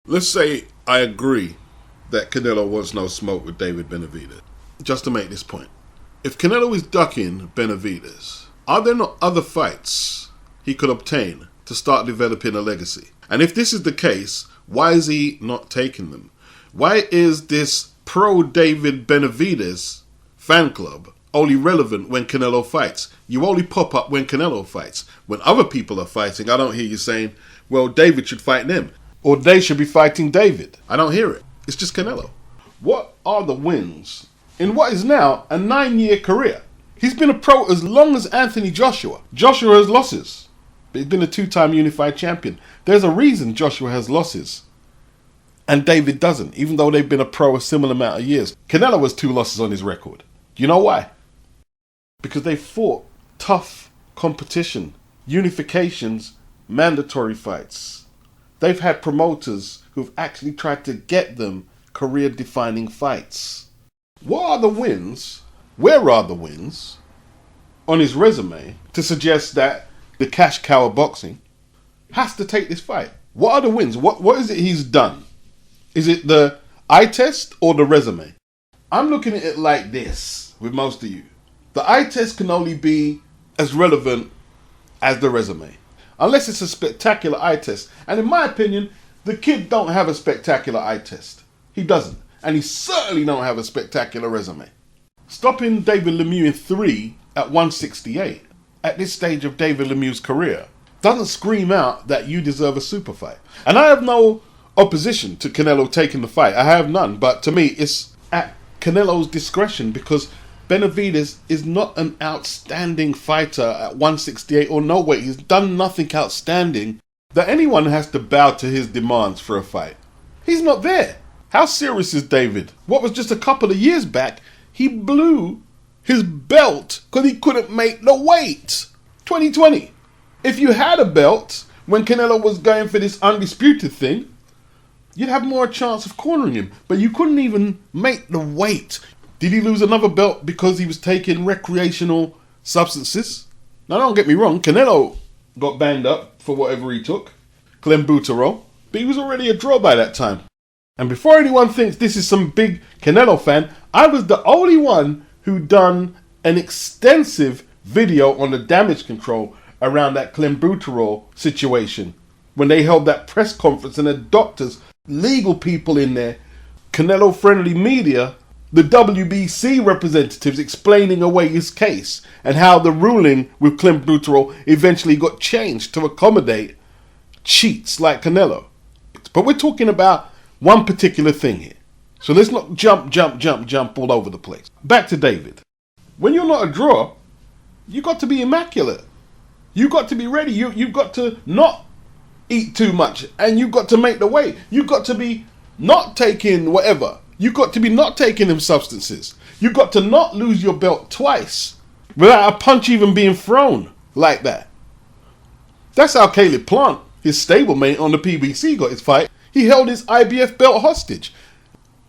Let's say I agree that Canelo wants no smoke with David Benavidez. Just to make this point. If Canelo is ducking Benavidez, are there not other fights he could obtain to start developing a legacy? And if this is the case, why is he not taking them? Why is this pro-David Benavidez fan club only relevant when Canelo fights? You only pop up when Canelo fights. When other people are fighting, I don't hear you saying, well, David should fight them. Or they should be fighting David. I don't hear it. It's just Canelo. What are the wins in what is now a 9-year career? He's been a pro as long as Anthony Joshua. Joshua has losses, but he's been a 2-time unified champion. There's a reason Joshua has losses and David doesn't, even though they've been a pro a similar amount of years. Canelo has 2 losses on his record. Do you know why? Because they fought tough competition, unifications, mandatory fights. They've had promoters who've actually tried to get them career-defining fights. What are the wins? Where are the wins on his resume to suggest that the cash cow of boxing has to take this fight? What are the wins? What is it he's done? Is it the eye test or the resume? I'm looking at it like this with most of you. The eye test can only be as relevant as the resume. Unless it's a spectacular eye test. And in my opinion, the kid don't have a spectacular eye test. He doesn't. And he certainly don't have a spectacular resume. Stopping David Lemieux in 3 at 168 at this stage of David Lemieux's career doesn't scream out that you deserve a super fight. And I have no opposition to Canelo taking the fight. I have none. But to me, it's at Canelo's discretion because Benavidez is not an outstanding fighter at 168 or no weight. He's done nothing outstanding that anyone has to bow to his demands for a fight. He's not there. How serious is David? What was just a couple of years back, he blew his belt because he couldn't make the weight. 2020. If you had a belt when Canelo was going for this undisputed thing, you'd have more chance of cornering him. But you couldn't even make the weight. Did he lose another belt because he was taking recreational substances? Now, don't get me wrong. Canelo got banged up for whatever he took. Clenbuterol. But he was already a draw by that time. And before anyone thinks this is some big Canelo fan, I was the only one who done an extensive video on the damage control around that clenbuterol situation. When they held that press conference and the doctors, legal people in there, Canelo-friendly media, the WBC representatives explaining away his case and how the ruling with clenbuterol eventually got changed to accommodate cheats like Canelo. But we're talking about one particular thing here. So let's not jump all over the place. Back to David. When you're not a draw, you got to be immaculate. You got to be ready. You've got to not eat too much and you've got to make the weight. You've got to be not taking whatever. You've got to be not taking them substances. You've got to not lose your belt twice without a punch even being thrown like that. That's how Caleb Plant, his stablemate on the PBC, got his fight. He held his IBF belt hostage.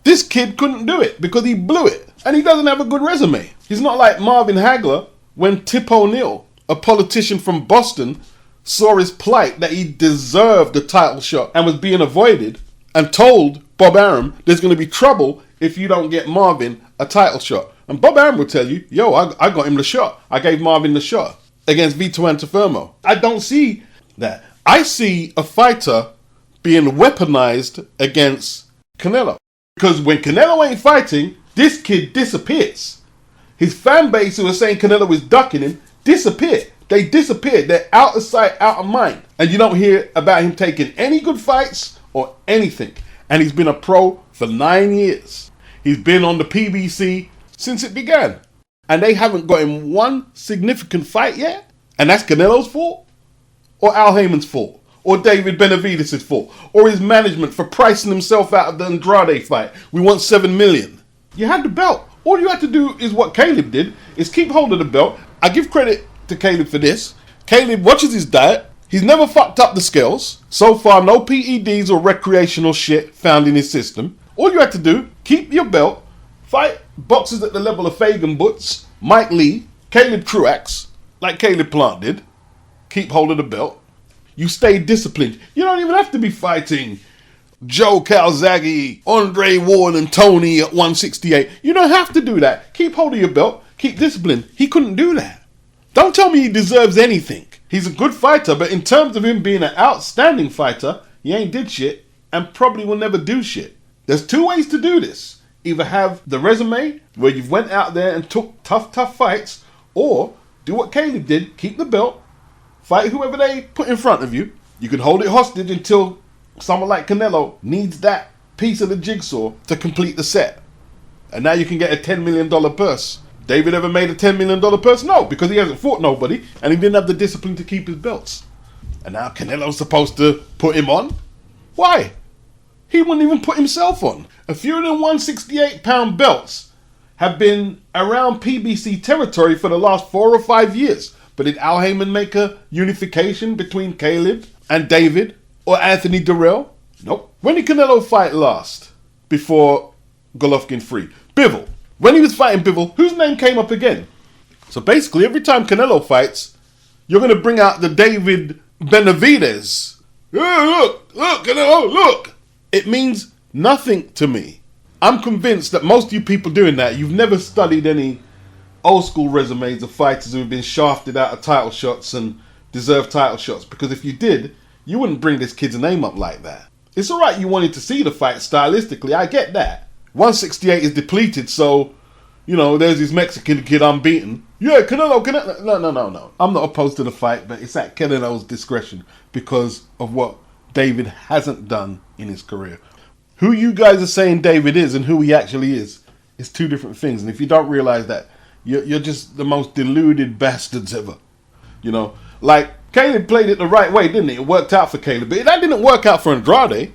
This kid couldn't do it because he blew it. And he doesn't have a good resume. He's not like Marvin Hagler when Tip O'Neill, a politician from Boston, saw his plight that he deserved the title shot and was being avoided and told Bob Arum there's going to be trouble if you don't get Marvin a title shot. And Bob Arum will tell you, yo, I got him the shot. I gave Marvin the shot against Vito Antuofermo. I don't see that. I see a fighter being weaponized against Canelo. Because when Canelo ain't fighting, this kid disappears. His fan base who are saying Canelo is ducking him disappeared. They disappeared. They're out of sight, out of mind. And you don't hear about him taking any good fights or anything. And he's been a pro for 9 years. He's been on the PBC since it began. And they haven't got him one significant fight yet. And that's Canelo's fault? Or Al Heyman's fault? Or David Benavidez's fault? Or his management for pricing himself out of the Andrade fight? We want $7 million. You had the belt. All you had to do is what Caleb did, is keep hold of the belt. I give credit to Caleb for this. Caleb watches his diet. He's never fucked up the scales. So far, no PEDs or recreational shit found in his system. All you had to do, keep your belt, fight boxers at the level of Fagan Butts, Mike Lee, Caleb Truax, like Caleb Plant did. Keep hold of the belt. You stay disciplined. You don't even have to be fighting Joe Calzaghe, Andre Ward and Tony at 168. You don't have to do that. Keep hold of your belt. Keep discipline. He couldn't do that. Don't tell me he deserves anything. He's a good fighter, but in terms of him being an outstanding fighter, he ain't did shit and probably will never do shit. There's two ways to do this. Either have the resume where you've went out there and took tough fights, or do what Caleb did, keep the belt, fight whoever they put in front of you. You can hold it hostage until someone like Canelo needs that piece of the jigsaw to complete the set. And now you can get a $10 million purse. David ever made a $10 million purse? No, because he hasn't fought nobody and he didn't have the discipline to keep his belts. And now Canelo's supposed to put him on? Why? He wouldn't even put himself on. A few of them 168-pound belts have been around PBC territory for the last 4 or 5 years. But did Al Heyman make a unification between Caleb and David or Anthony Durrell? Nope. When did Canelo fight last before Golovkin free? Bivol. When he was fighting Bivol, whose name came up again? So basically, every time Canelo fights, you're going to bring out the David Benavidez. Look, Canelo, look. It means nothing to me. I'm convinced that most of you people doing that, you've never studied any old school resumes of fighters who have been shafted out of title shots and deserved title shots. Because if you did, you wouldn't bring this kid's name up like that. It's all right you wanted to see the fight stylistically, I get that. 168 is depleted, so, you know, there's this Mexican kid unbeaten. Yeah, Canelo. No. I'm not opposed to the fight, but it's at Canelo's discretion because of what David hasn't done in his career. Who you guys are saying David is and who he actually is two different things. And if you don't realize that, you're just the most deluded bastards ever. You know, like Caleb played it the right way, didn't it? It worked out for Caleb, but that didn't work out for Andrade.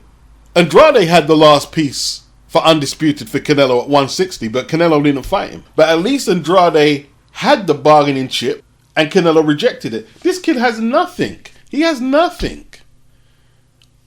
Andrade had the last piece for undisputed for Canelo at 160, but Canelo didn't fight him. But at least Andrade had the bargaining chip and Canelo rejected it. This kid has nothing. He has nothing.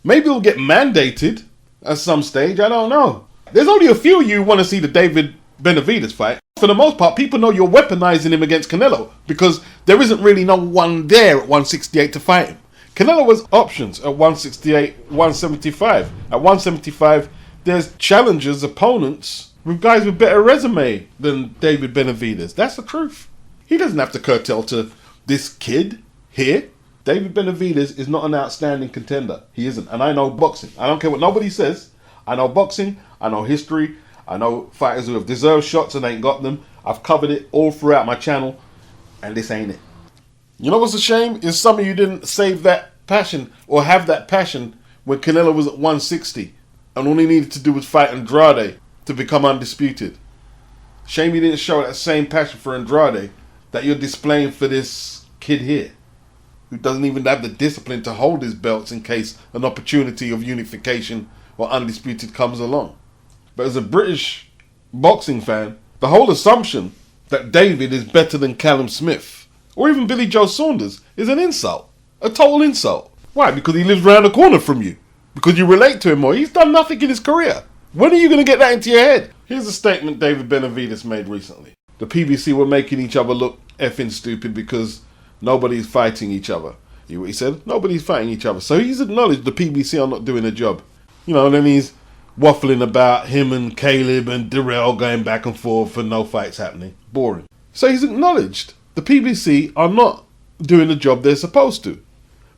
Maybe he'll get mandated at some stage, I don't know. There's only a few of you who want to see the David Benavidez fight. For the most part, people know you're weaponizing him against Canelo because there isn't really no one there at 168 to fight him. Canelo has options at 168, 175. At 175, there's challengers, opponents, with guys with better resume than David Benavidez. That's the truth. He doesn't have to curtail to this kid here. David Benavidez is not an outstanding contender. He isn't. And I know boxing. I don't care what nobody says. I know boxing. I know history. I know fighters who have deserved shots and ain't got them. I've covered it all throughout my channel. And this ain't it. You know what's a shame? Is some of you didn't save that passion or have that passion when Canelo was at 160. And all he needed to do was fight Andrade to become undisputed. Shame you didn't show that same passion for Andrade that you're displaying for this kid here, who doesn't even have the discipline to hold his belts in case an opportunity of unification or undisputed comes along. But as a British boxing fan, the whole assumption that David is better than Callum Smith or even Billy Joe Saunders is an insult. A total insult. Why? Because he lives round the corner from you. Because you relate to him more. He's done nothing in his career. When are you going to get that into your head? Here's a statement David Benavidez made recently. The PBC were making each other look effing stupid because nobody's fighting each other. He said, nobody's fighting each other. So he's acknowledged the PBC are not doing a job. You know, then he's waffling about him and Caleb and Durrell going back and forth and no fights happening. Boring. So he's acknowledged the PBC are not doing the job they're supposed to.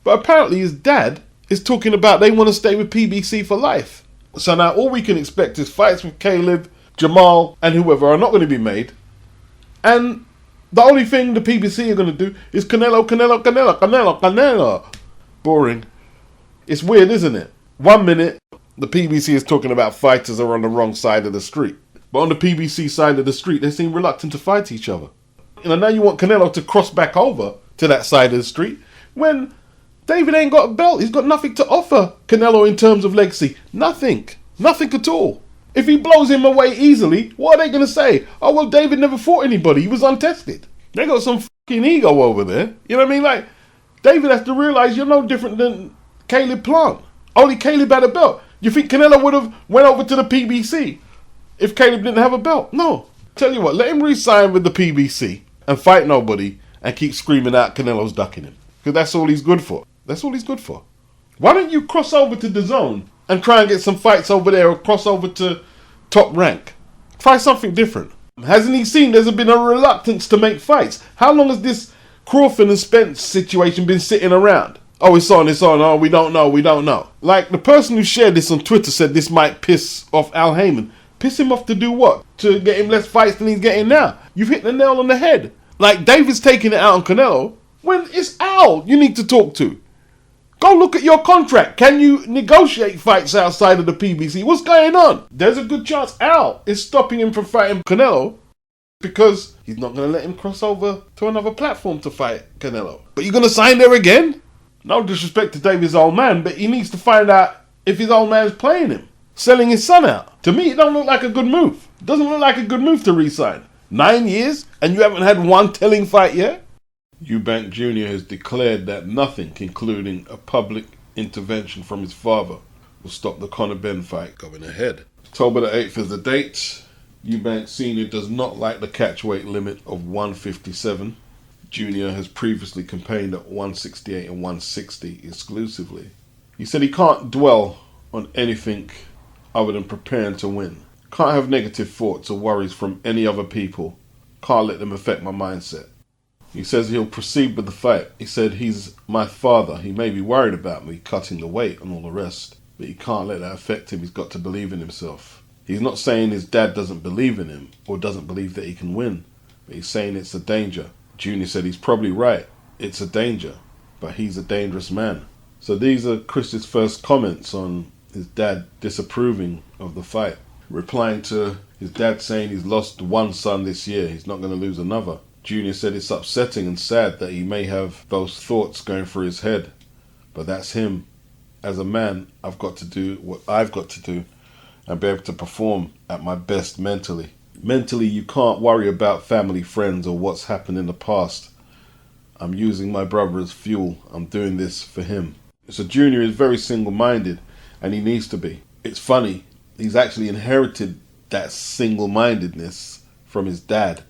But apparently his dad is talking about they want to stay with PBC for life. So now all we can expect is fights with Caleb, Jamal and whoever are not going to be made. And the only thing the PBC are going to do is Canelo. Boring. It's weird, isn't it? 1 minute, the PBC is talking about fighters are on the wrong side of the street. But on the PBC side of the street, they seem reluctant to fight each other. And now you want Canelo to cross back over to that side of the street when David ain't got a belt. He's got nothing to offer Canelo in terms of legacy. Nothing. Nothing at all. If he blows him away easily, what are they going to say? Oh, well, David never fought anybody. He was untested. They got some fucking ego over there. You know what I mean? Like, David has to realize you're no different than Caleb Plant. Only Caleb had a belt. You think Canelo would have went over to the PBC if Caleb didn't have a belt? No. Tell you what, let him re-sign with the PBC and fight nobody and keep screaming out Canelo's ducking him. Because that's all he's good for. That's all he's good for. Why don't you cross over to DAZN and try and get some fights over there or cross over to Top Rank. Try something different. Hasn't he seen there's been a reluctance to make fights? How long has this Crawford and Spence situation been sitting around? Oh, it's on. Oh, we don't know. Like, the person who shared this on Twitter said this might piss off Al Heyman. Piss him off to do what? To get him less fights than he's getting now. You've hit the nail on the head. Like, David's taking it out on Canelo when it's Al you need to talk to. Go look at your contract. Can you negotiate fights outside of the PBC? What's going on? There's a good chance Al is stopping him from fighting Canelo because he's not going to let him cross over to another platform to fight Canelo. But you're going to sign there again? No disrespect to David's old man, but he needs to find out if his old man's playing him, selling his son out. To me, it don't look like a good move. It doesn't look like a good move to re-sign. 9 years and you haven't had one telling fight yet? EUBANK Jr. has declared that nothing, including a public intervention from his father, will stop the Conor Benn fight going ahead. October the 8th is the date. EUBANK Sr. does not like the catchweight limit of 157. Jr. has previously campaigned at 168 and 160 exclusively. He said he can't dwell on anything other than preparing to win. Can't have negative thoughts or worries from any other people. Can't let them affect my mindset. He says he'll proceed with the fight. He said he's my father. He may be worried about me cutting the weight and all the rest, but he can't let that affect him. He's got to believe in himself. He's not saying his dad doesn't believe in him or doesn't believe that he can win, but he's saying it's a danger. Junior said he's probably right. It's a danger, but he's a dangerous man. So these are Chris's first comments on his dad disapproving of the fight, replying to his dad saying he's lost one son this year. He's not going to lose another. Junior said it's upsetting and sad that he may have those thoughts going through his head, but that's him. As a man, I've got to do what I've got to do and be able to perform at my best mentally. Mentally, you can't worry about family, friends, or what's happened in the past. I'm using my brother as fuel. I'm doing this for him. So Junior is very single-minded, and he needs to be. It's funny, he's actually inherited that single-mindedness from his dad.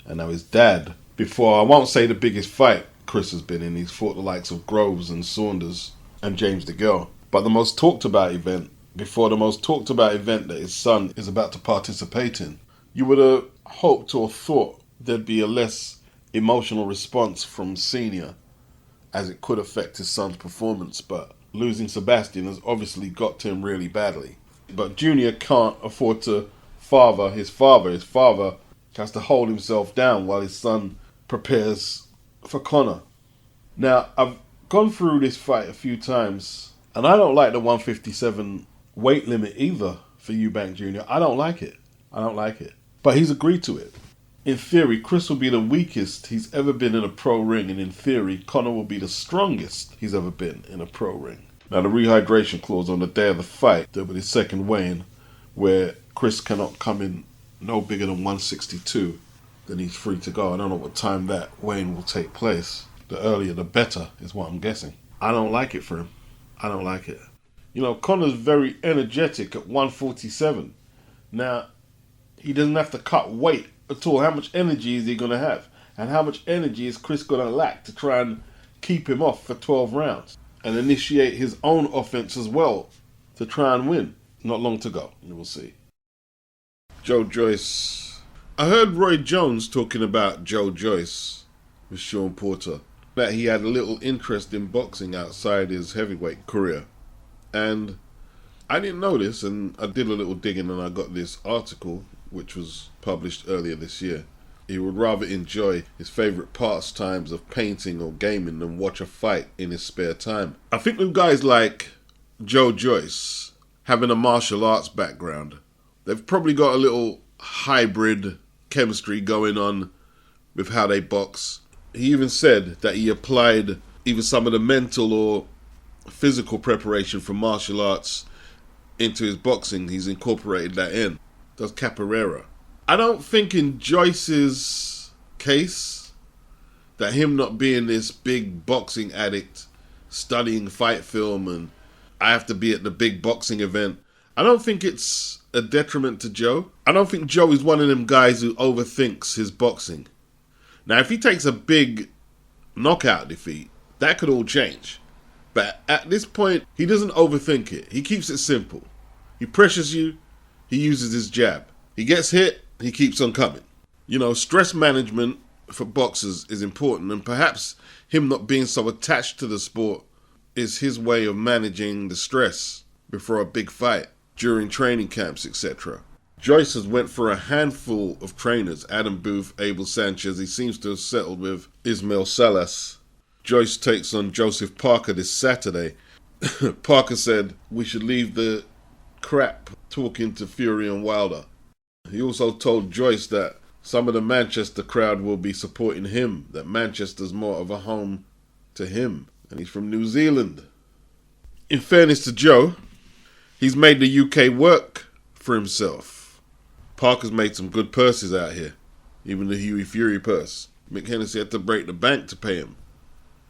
And now his dad, before, I won't say the biggest fight Chris has been in, he's fought the likes of Groves and Saunders and James DeGale. But the most talked about event, before the most talked about event that his son is about to participate in, you would have hoped or thought there'd be a less emotional response from Senior, as it could affect his son's performance. But losing Sebastian has obviously got to him really badly. But Junior can't afford to father his father. His father has to hold himself down while his son prepares for Conor. Now, I've gone through this fight a few times, and I don't like the 157 weight limit either for EUBANK Jr. I don't like it. But he's agreed to it. In theory, Chris will be the weakest he's ever been in a pro ring, and in theory, Conor will be the strongest he's ever been in a pro ring. Now, the rehydration clause on the day of the fight, there will be the second weigh-in, where Chris cannot come in no bigger than 162, then he's free to go. I don't know what time that weigh-in will take place. The earlier the better is what I'm guessing. I don't like it for him. I don't like it. You know, Conor's very energetic at 147. Now, he doesn't have to cut weight at all. How much energy is he going to have? And how much energy is Chris going to lack to try and keep him off for 12 rounds? And initiate his own offense as well to try and win. Not long to go. You will see. Joyce. I heard Roy Jones talking about Joyce with Sean Porter, that he had a little interest in boxing outside his heavyweight career. And I didn't know this, and I did a little digging and I got this article, which was published earlier this year. He would rather enjoy his favourite pastimes of painting or gaming than watch a fight in his spare time. I think with guys like Joyce, having a martial arts background, they've probably got a little hybrid chemistry going on with how they box. He even said that he applied either some of the mental or physical preparation from martial arts into his boxing. He's incorporated that in. Does capoeira. I don't think in Joyce's case that him not being this big boxing addict, studying fight film, and I have to be at the big boxing event, I don't think it's a detriment to Joe. I don't think Joe is one of them guys who overthinks his boxing. Now, if he takes a big knockout defeat, that could all change. But at this point, he doesn't overthink it. He keeps it simple. He pressures you, he uses his jab. He gets hit, he keeps on coming. You know, stress management for boxers is important, and perhaps him not being so attached to the sport is his way of managing the stress before a big fight, during training camps, etc. Joyce has went for a handful of trainers, Adam Booth, Abel Sanchez. He seems to have settled with Ismail Salas. Joyce takes on Joseph Parker this Saturday. Parker said, "We should leave the crap talking to Fury and Wilder." He also told Joyce that some of the Manchester crowd will be supporting him, that Manchester's more of a home to him, and he's from New Zealand. In fairness to Joe, he's made the UK work for himself. Parker's made some good purses out here, even the Hughie Fury purse. Mick Hennessy had to break the bank to pay him.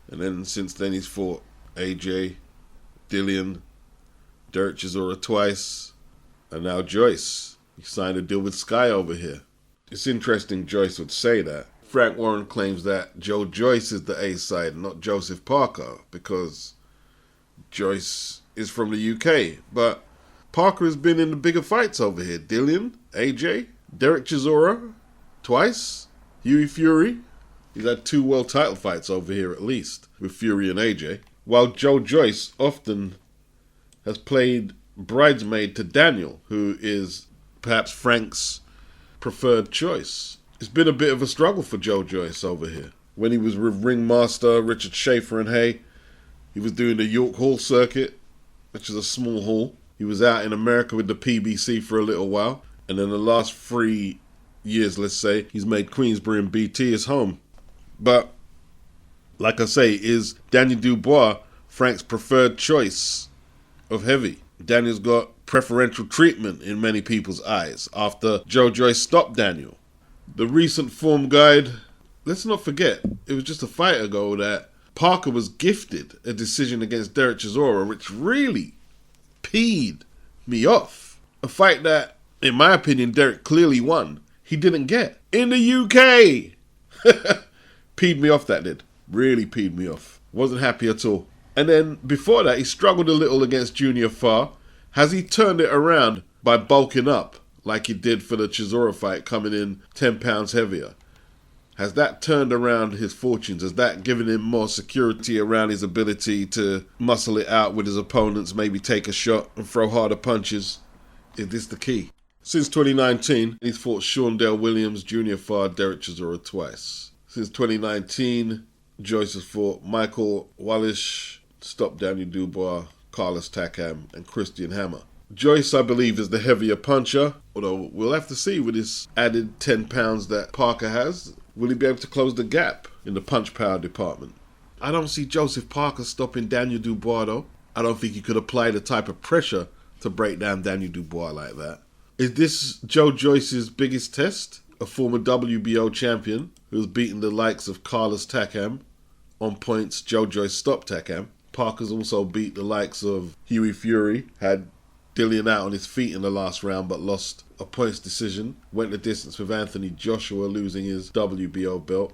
And then since then he's fought AJ, Dillian, Derek Chisora twice, and now Joyce. He signed a deal with Sky over here. It's interesting Joyce would say that. Frank Warren claims that Joe Joyce is the A-side, not Joseph Parker, because Joyce is from the UK. But Parker has been in the bigger fights over here. Dillian, AJ, Derek Chisora twice, Hughie Fury. He's had 2 world title fights over here at least, with Fury and AJ. While Joe Joyce often has played bridesmaid to Daniel, who is perhaps Frank's preferred choice. It's been a bit of a struggle for Joe Joyce over here. When he was with ringmaster Richard Schaefer and Hay, he was doing the York Hall circuit, which is a small hall. He was out in America with the PBC for a little while. And then the last 3 years, let's say, he's made Queensbury and BT his home. But, like I say, is Daniel Dubois Frank's preferred choice of heavy? Daniel's got preferential treatment in many people's eyes after Joe Joyce stopped Daniel. The recent form guide, let's not forget, it was just a fight ago that Parker was gifted a decision against Derek Chisora, which really peed me off. A fight that, in my opinion, Derek clearly won. He didn't get. In the UK! Peed me off, that did. Really peed me off. Wasn't happy at all. And then before that, he struggled a little against Junior Farr. Has he turned it around by bulking up like he did for the Chisora fight, coming in 10 pounds heavier? Has that turned around his fortunes? Has that given him more security around his ability to muscle it out with his opponents, maybe take a shot and throw harder punches? Is this the key? Since 2019, he's fought Sean Dale Williams, Junior Farr, Derek Chisora twice. Since 2019, Joyce has fought Michael Wallish, Stop Daniel Dubois, Carlos Takam, and Christian Hammer. Joyce, I believe, is the heavier puncher, although we'll have to see with his added 10 pounds that Parker has. Will he be able to close the gap in the punch power department? I don't see Joseph Parker stopping Daniel Dubois, though. I don't think he could apply the type of pressure to break down Daniel Dubois like that. Is this Joe Joyce's biggest test? A former WBO champion who's beaten the likes of Carlos Takam on points. Joe Joyce stopped Takam. Parker's also beat the likes of Hughie Fury, had Dillian out on his feet in the last round but lost a points decision. Went the distance with Anthony Joshua, losing his WBO belt.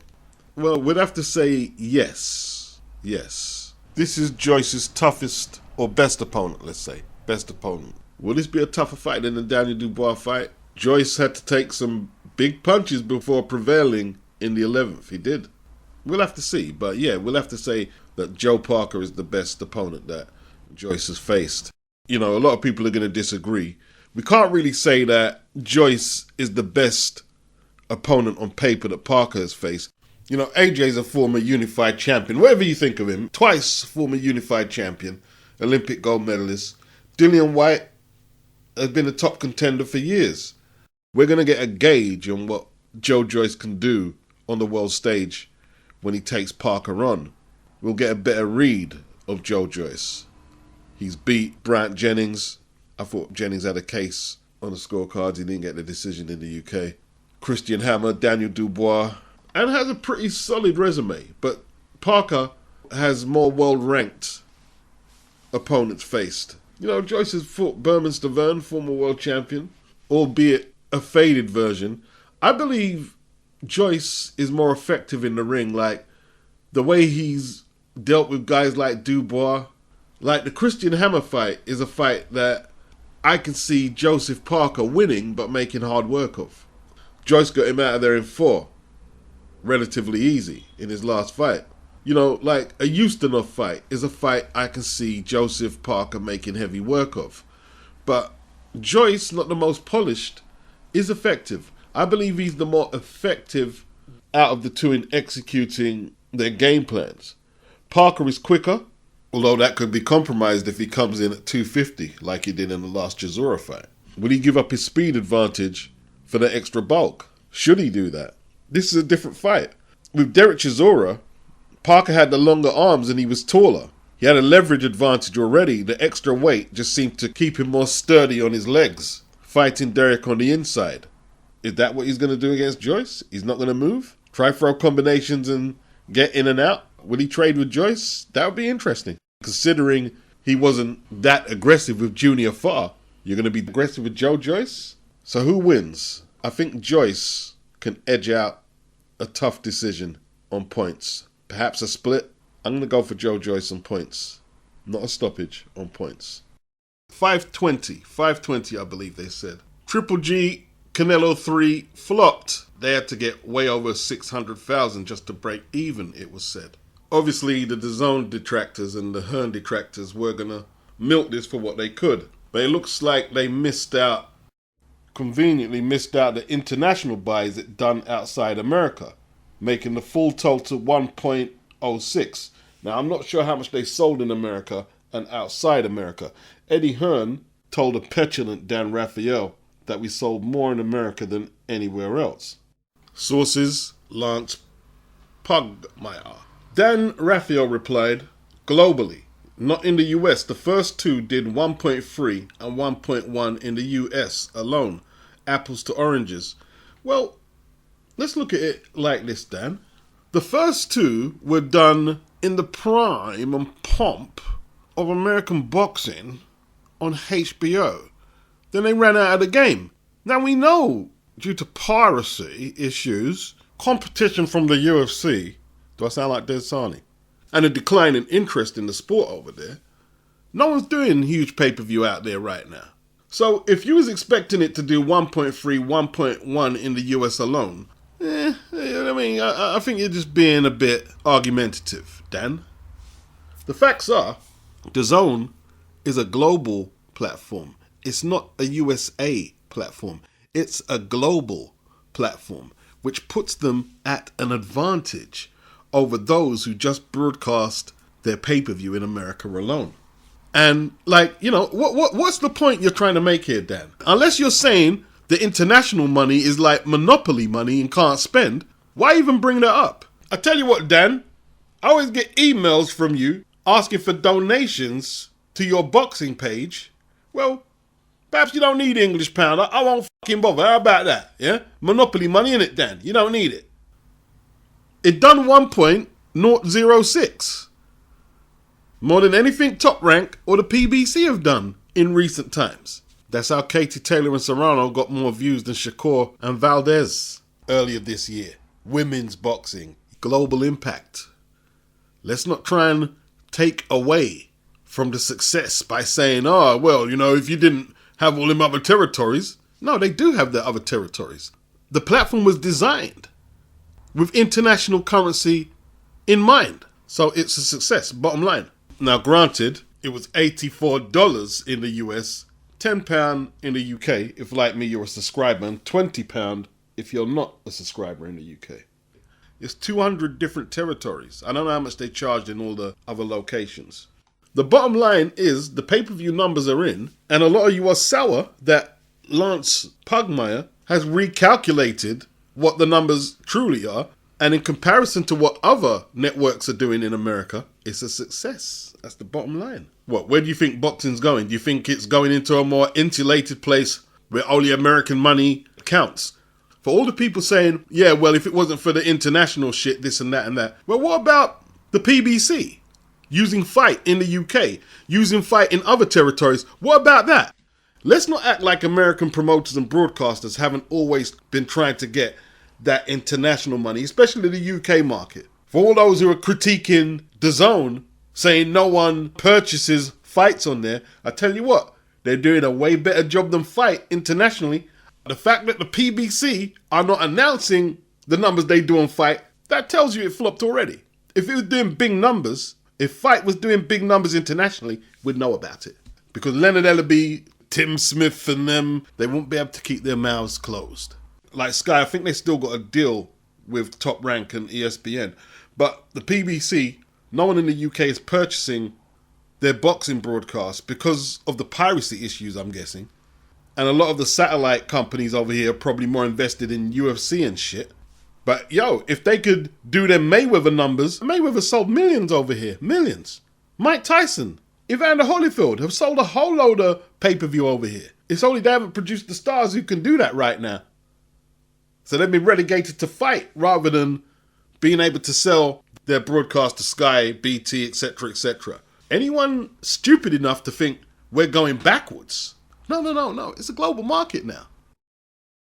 Well, we'd have to say yes. Yes. This is Joyce's toughest or best opponent, let's say. Best opponent. Will this be a tougher fight than the Daniel Dubois fight? Joyce had to take some big punches before prevailing in the 11th. He did. We'll have to see. But yeah, we'll have to say that Joe Parker is the best opponent that Joyce has faced. You know, a lot of people are going to disagree. We can't really say that Joyce is the best opponent on paper that Parker has faced. You know, AJ's a former unified champion. Whatever you think of him, twice former unified champion, Olympic gold medalist. Dillian Whyte has been a top contender for years. We're going to get a gauge on what Joe Joyce can do on the world stage when he takes Parker on. We'll get a better read of Joe Joyce. He's beat Bryant Jennings. I thought Jennings had a case on the scorecards. He didn't get the decision in the UK. Christian Hammer, Daniel Dubois, and has a pretty solid resume. But Parker has more world-ranked opponents faced. You know, Joyce has fought Berman Stavern, former world champion, albeit a faded version. I believe Joyce is more effective in the ring. Like, the way he's dealt with guys like Dubois, Like the Christian Hammer fight is a fight that I can see Joseph Parker winning but making hard work of. Joyce got him out of there in 4. Relatively easy in his last fight. You know, like a Ustinov fight is a fight I can see Joseph Parker making heavy work of. But Joyce, not the most polished, is effective. I believe he's the more effective out of the two in executing their game plans. Parker is quicker, although that could be compromised if he comes in at 250 like he did in the last Chisora fight. Will he give up his speed advantage for the extra bulk? Should he do that? This is a different fight. With Derek Chisora, Parker had the longer arms and he was taller. He had a leverage advantage already. The extra weight just seemed to keep him more sturdy on his legs, fighting Derek on the inside. Is that what he's going to do against Joyce? He's not going to move? Try throw combinations and get in and out? Will he trade with Joyce? That would be interesting. Considering he wasn't that aggressive with Junior Farr. You're going to be aggressive with Joe Joyce? So who wins? I think Joyce can edge out a tough decision on points. Perhaps a split. I'm going to go for Joe Joyce on points. Not a stoppage, on points. 520 I believe they said. Triple G, Canelo 3 flopped. They had to get way over 600,000 just to break even, it was said. Obviously, the DAZN detractors and the Hearn detractors were going to milk this for what they could. But it looks like they conveniently missed out the international buys it done outside America, making the full total 1.06. Now, I'm not sure how much they sold in America and outside America. Eddie Hearn told a petulant Dan Raphael that we sold more in America than anywhere else. Sources, Lance Pugmire. Dan Raphael replied, globally, not in the US. The first two did 1.3 and 1.1 in the US alone. Apples to oranges. Well, let's look at it like this, Dan. The first two were done in the prime and pomp of American boxing on HBO. Then they ran out of the game. Now we know, due to piracy issues, competition from the UFC, do I sound like Des Sarni? And a decline in interest in the sport over there, no one's doing huge pay-per-view out there right now. So if you was expecting it to do 1.3, 1.1 in the US alone, I think you're just being a bit argumentative, Dan. The facts are, DAZN is a global platform. It's not a USA platform. It's a global platform, which puts them at an advantage over those who just broadcast their pay-per-view in America alone. And what's the point you're trying to make here, Dan? Unless you're saying the international money is like monopoly money and can't spend, why even bring that up? I tell you what, Dan, I always get emails from you asking for donations to your boxing page. Well, perhaps you don't need English pound. I won't fucking bother. How about that? Yeah? Monopoly money, innit, Dan? You don't need it. It done 1.006. More than anything Top Rank or the PBC have done in recent times. That's how Katie Taylor and Serrano got more views than Shakur and Valdez earlier this year. Women's boxing, global impact. Let's not try and take away from the success by saying, if you didn't have all them other territories. No, they do have their other territories. The platform was designed with international currency in mind. So it's a success, bottom line. Now, granted, it was $84 in the US, £10 in the UK, if like me, you're a subscriber, and £20 if you're not a subscriber in the UK. It's 200 different territories. I don't know how much they charged in all the other locations. The bottom line is the pay-per-view numbers are in, and a lot of you are sour that Lance Pugmire has recalculated what the numbers truly are, and in comparison to what other networks are doing in America, it's a success. That's the bottom line. Where do you think boxing's going? Do you think it's going into a more insulated place where only American money counts? For all the people saying, if it wasn't for the international shit, this and that and that. Well, what about the PBC? Using Fight in the UK, using Fight in other territories. What about that? Let's not act like American promoters and broadcasters haven't always been trying to get that international money, especially the UK market. For all those who are critiquing DAZN, saying no one purchases fights on there. I tell you what, they're doing a way better job than Fight internationally. The fact that the PBC are not announcing the numbers they do on Fight, that tells you it flopped already. If it was doing big numbers, if Fight was doing big numbers internationally, we'd know about it. Because Leonard Ellaby, Tim Smith and them, they won't be able to keep their mouths closed. Like Sky, I think they still got a deal with Top Rank and ESPN. But the PBC, no one in the UK is purchasing their boxing broadcast because of the piracy issues, I'm guessing. And a lot of the satellite companies over here are probably more invested in UFC and shit. But yo, if they could do their Mayweather numbers, Mayweather sold millions over here. Millions. Mike Tyson, Evander Holyfield have sold a whole load of pay-per-view over here. It's only they haven't produced the stars who can do that right now. So they've been relegated to Fight rather than being able to sell their broadcast to Sky, BT, etc., etc. Anyone stupid enough to think we're going backwards? No. It's a global market now.